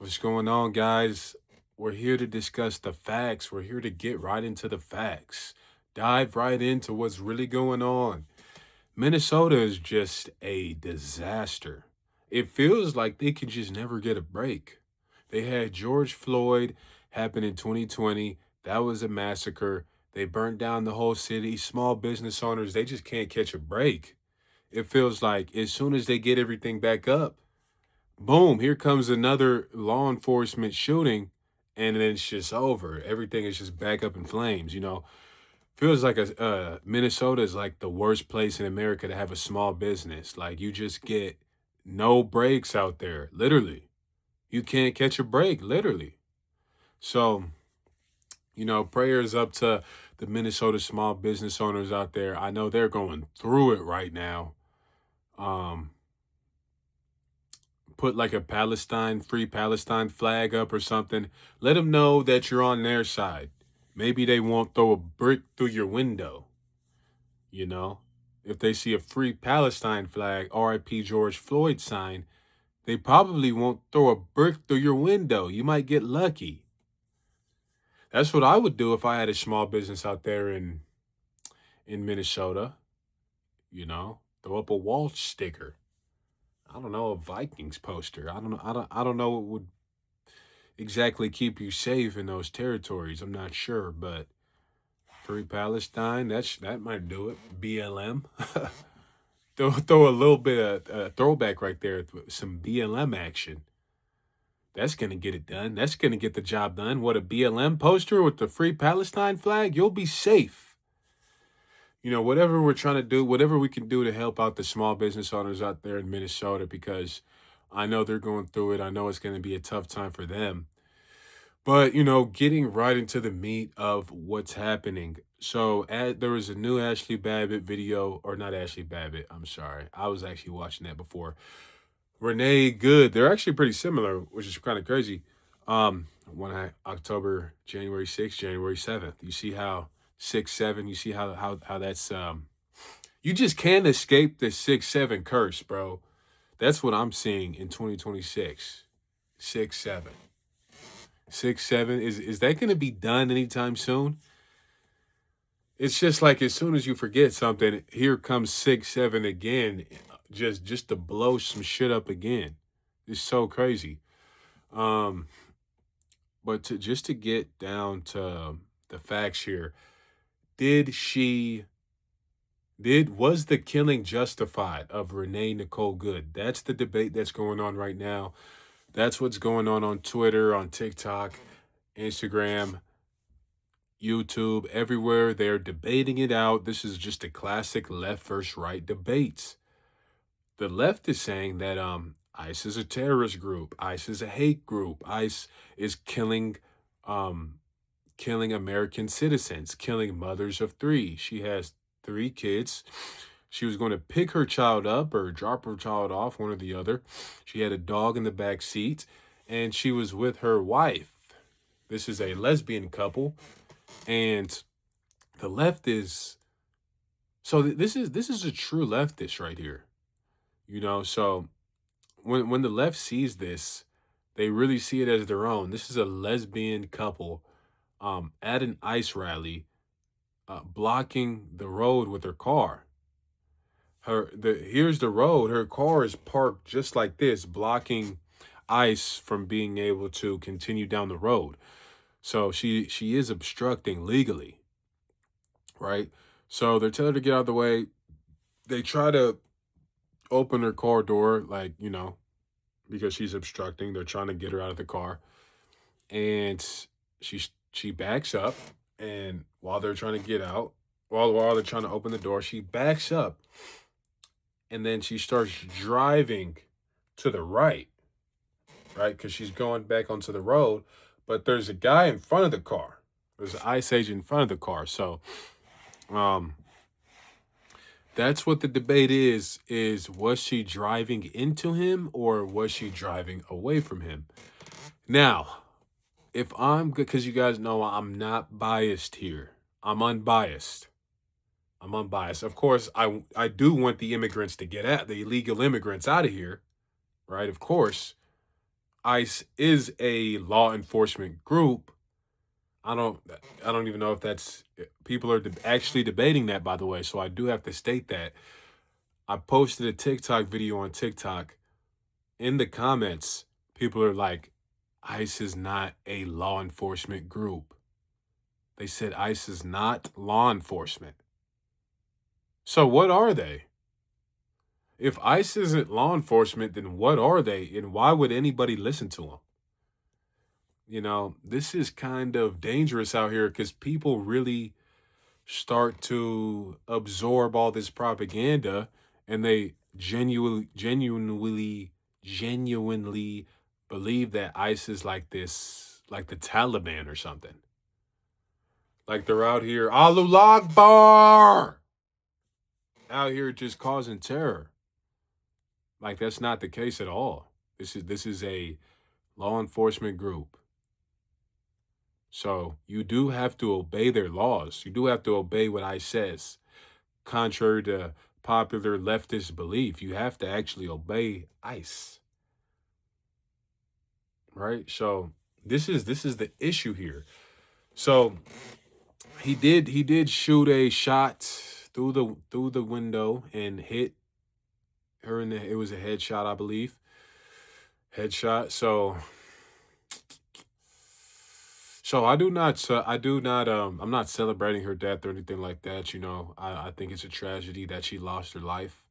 What's going on, guys? We're here to discuss the facts. We're here to get right into the facts. Dive right into what's really going on. Minnesota is just a disaster. It feels like they can just never get a break. They had George Floyd happen in 2020. That was a massacre. They burnt down the whole city. Small business owners, they just can't catch a break. It feels like as soon as they get everything back up, boom, here comes another law enforcement shooting, and then it's just over. Everything is just back up in flames. Feels like Minnesota is like the worst place in America to have a small business. Like you just get no breaks out there. Literally, you can't catch a break. Literally. So prayers up to the Minnesota small business owners out there. I know they're going through it right now. Um, put like a free Palestine flag up or something. Let them know that you're on their side. Maybe they won't throw a brick through your window, you know? If they see a free Palestine flag, RIP George Floyd sign, they probably won't throw a brick through your window. You might get lucky. That's what I would do if I had a small business out there in Minnesota, Throw up a wall sticker. I don't know, a Vikings poster. I don't know what would exactly keep you safe in those territories. I'm not sure, but Free Palestine, that might do it. BLM. throw a little bit of throwback right there with some BLM action. That's gonna get it done. That's gonna get the job done. What, a BLM poster with the Free Palestine flag? You'll be safe. Whatever we're trying to do, whatever we can do to help out the small business owners out there in Minnesota, because I know they're going through it. I know it's going to be a tough time for them. But, getting right into the meat of what's happening. So, there was a new Ashley Babbitt video, or not Ashley Babbitt, I'm sorry. I was actually watching that before. Renee Good. They're actually pretty similar, which is kind of crazy. October, January 6th, January 7th. You see how 6, 7, you see how that's you just can't escape the 6, 7 curse, bro. That's what I'm seeing in 2026. 6, 7. 6, 7. Is that gonna be done anytime soon? It's just like as soon as you forget something, here comes 6, 7 again, just to blow some shit up again. It's so crazy. Um, but to get down to the facts here, did she was the killing justified of Renee Nicole Good? That's the debate that's going on right now. That's what's going on Twitter, on TikTok, Instagram, YouTube, everywhere. They're debating it out. This is just a classic left versus right debate. The left is saying that ICE is a terrorist group, ICE is a hate group, ICE is um killing American citizens, killing mothers of three. She has 3 kids. She was going to pick her child up or drop her child off, one or the other. She had a dog in the back seat, and she was with her wife. This is a lesbian couple, and the left is this is a true leftist right here. So when the left sees this, they really see it as their own. This is a lesbian couple at an ICE rally, blocking the road with her car. Here's the road. Her car is parked just like this, blocking ICE from being able to continue down the road. So she is obstructing legally, right? So they're telling her to get out of the way. They try to open her car door, like, because she's obstructing. They're trying to get her out of the car. And she backs up. And while they're trying to get out, while they're trying to open the door, she backs up. And then she starts driving to the right, right? Because she's going back onto the road. But there's a guy in front of the car. There's an ICE agent in front of the car. So um that's what the debate is was she driving into him or was she driving away from him? Now, if I'm good, because you guys know I'm not biased here. I'm unbiased. I'm unbiased. Of course, I do want the immigrants to get out, the illegal immigrants out of here, right? Of course. ICE is a law enforcement group. I don't I don't even know if that's people are actually debating that, by the way. So I do have to state that. I posted a TikTok video on TikTok. In the comments, people are like, ICE is not a law enforcement group. They said ICE is not law enforcement. So what are they? If ICE isn't law enforcement, then what are they? And why would anybody listen to them? You know, this is kind of dangerous out here because people really start to absorb all this propaganda and they genuinely believe that ICE is like this, like the Taliban or something. Like they're out here, Allahu Akbar, out here just causing terror. Like that's not the case at all. This is a law enforcement group. So you do have to obey their laws. You do have to obey what ICE says. Contrary to popular leftist belief, you have to actually obey ICE. Right? So this is the issue here. So he did shoot a shot through the window and hit her in the it was a headshot, I believe. Headshot. So I'm not celebrating her death or anything like that. You know, I think it's a tragedy that she lost her life.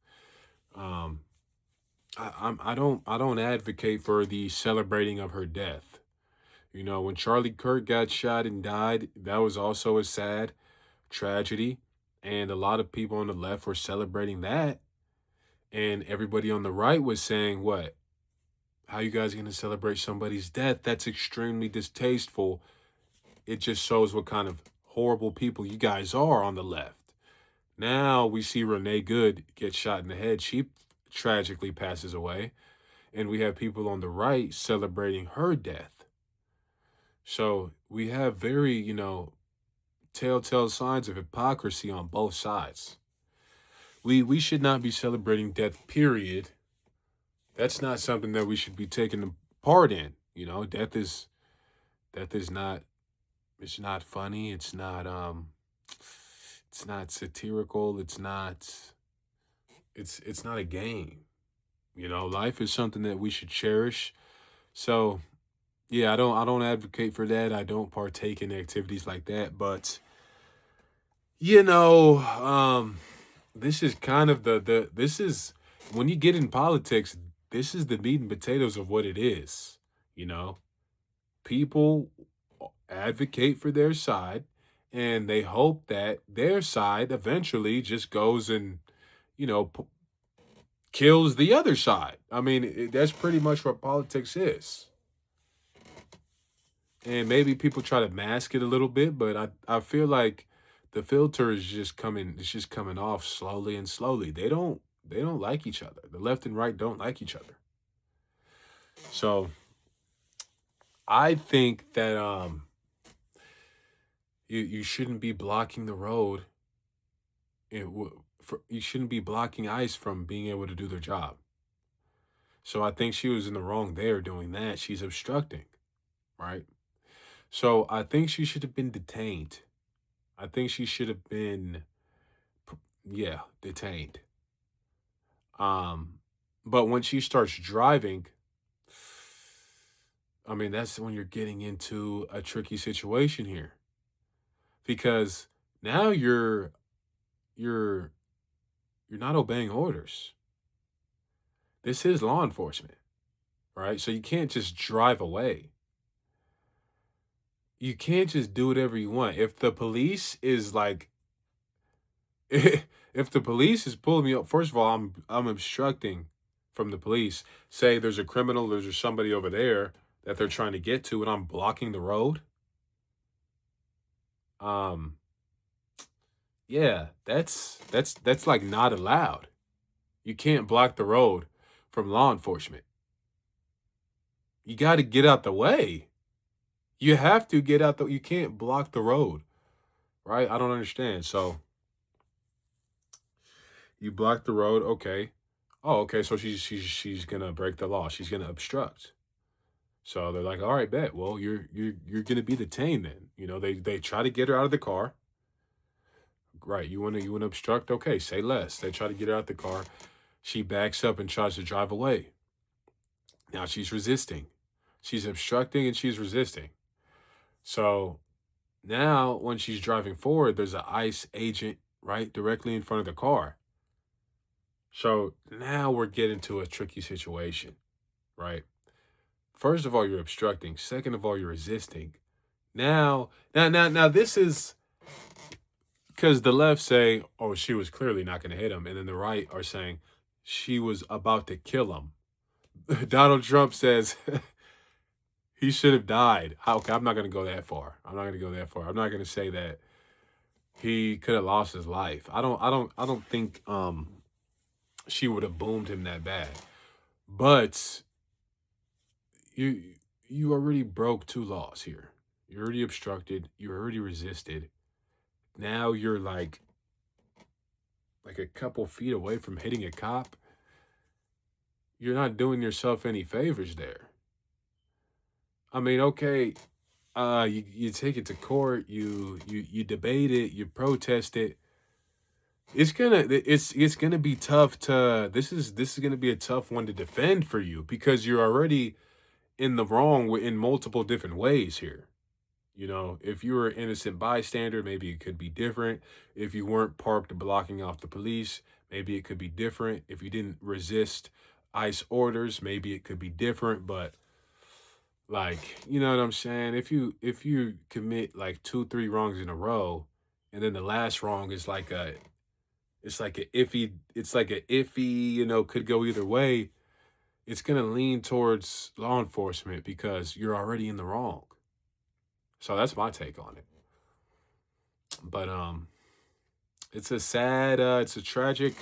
Um, I don't advocate for the celebrating of her death. You know, when Charlie Kirk got shot and died, that was also a sad tragedy. And a lot of people on the left were celebrating that. And everybody on the right was saying, what? How you guys going to celebrate somebody's death? That's extremely distasteful. It just shows what kind of horrible people you guys are on the left. Now we see Renee Good get shot in the head. She tragically passes away. And we have people on the right celebrating her death. So we have very, telltale signs of hypocrisy on both sides. We should not be celebrating death, period. That's not something that we should be taking a part in. You know, death is not it's not funny, it's not satirical, it's not a game. You know, life is something that we should cherish. So yeah, I don't advocate for that. I don't partake in activities like that, but you know, this is kind of the this is when you get in politics, this is the meat and potatoes of what it is. You know, people advocate for their side and they hope that their side eventually just goes and, you know, kills the other side. I mean, that's pretty much what politics is. And maybe people try to mask it a little bit, but I feel like the filter is just coming it's just coming off slowly and slowly. They don't like each other. The left and right don't like each other. So I think that you shouldn't be blocking the road. You shouldn't be blocking ICE from being able to do their job. So I think she was in the wrong there doing that. She's obstructing, right? So I think she should have been detained. I think she should have been, yeah, detained. Um, but when she starts driving, I mean, that's when you're getting into a tricky situation here because now you're you're not obeying orders. This is law enforcement, right? So you can't just drive away. You can't just do whatever you want. If the police is like if the police is pulling me up, first of all, I'm obstructing from the police. Say there's a criminal, there's somebody over there that they're trying to get to, and I'm blocking the road. Um, yeah, that's like not allowed. You can't block the road from law enforcement. You got to get out the way. You have to get out the. You can't block the road, right? I don't understand. So you block the road, okay. Oh, okay. So she's gonna break the law. She's gonna obstruct. So they're like, all right, bet. Well, you're gonna be detained then. You know, they try to get her out of the car. Right. You wanna obstruct? Okay, say less. They try to get her out the car. She backs up and tries to drive away. Now she's resisting. She's obstructing and she's resisting. So now when she's driving forward, there's an ICE agent right directly in front of the car. So now we're getting to a tricky situation, right? First of all, you're obstructing. Second of all, you're resisting. Now, this is because the left say, oh, she was clearly not going to hit him. And then the right are saying she was about to kill him. Donald Trump says he should have died. Okay, I'm not going to go that far. I'm not going to go that far. I'm not going to say that he could have lost his life. I don't think she would have boomed him that bad. But you you already broke two laws here. You already obstructed, you already resisted. Now you're like a couple feet away from hitting a cop. You're not doing yourself any favors there. I mean, okay, you take it to court, you debate it, you protest it. It's gonna be tough to this is gonna be a tough one to defend for you because you're already in the wrong in multiple different ways here. You know, if you were an innocent bystander, maybe it could be different. If you weren't parked blocking off the police, maybe it could be different. If you didn't resist ICE orders, maybe it could be different. But like, you know what I'm saying? If you commit like two, three wrongs in a row, and then the last wrong is like a it's like a iffy, could go either way. It's gonna lean towards law enforcement because you're already in the wrong. So that's my take on it. But it's a tragic,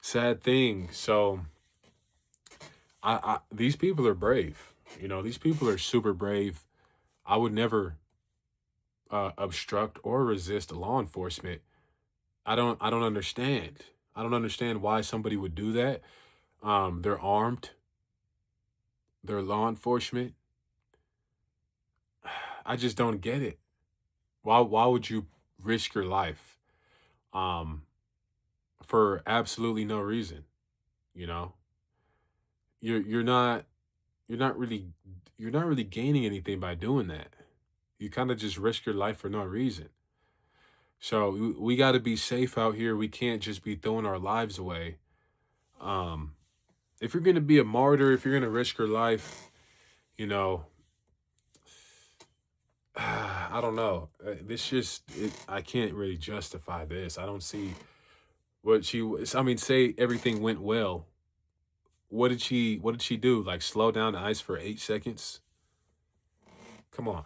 sad thing. So I these people are brave. You know, these people are super brave. I would never obstruct or resist law enforcement. I don't understand. I don't understand why somebody would do that. They're armed. They're law enforcement. I just don't get it. Why would you risk your life um for absolutely no reason, you know? You're you're not you're not really you're not really gaining anything by doing that. You kind of just risk your life for no reason. So we got to be safe out here. We can't just be throwing our lives away. Um if you're going to be a martyr, if you're going to risk your life, you know, I don't know. I can't really justify this. I don't see what she was. I mean, say everything went well. What did she do? Like slow down the ice for 8 seconds? Come on.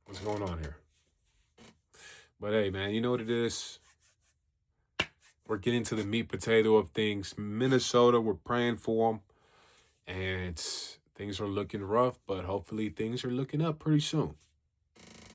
What's going on here? But hey, man, you know what it is? We're getting to the meat potato of things. Minnesota, we're praying for them. And things are looking rough, but hopefully things are looking up pretty soon.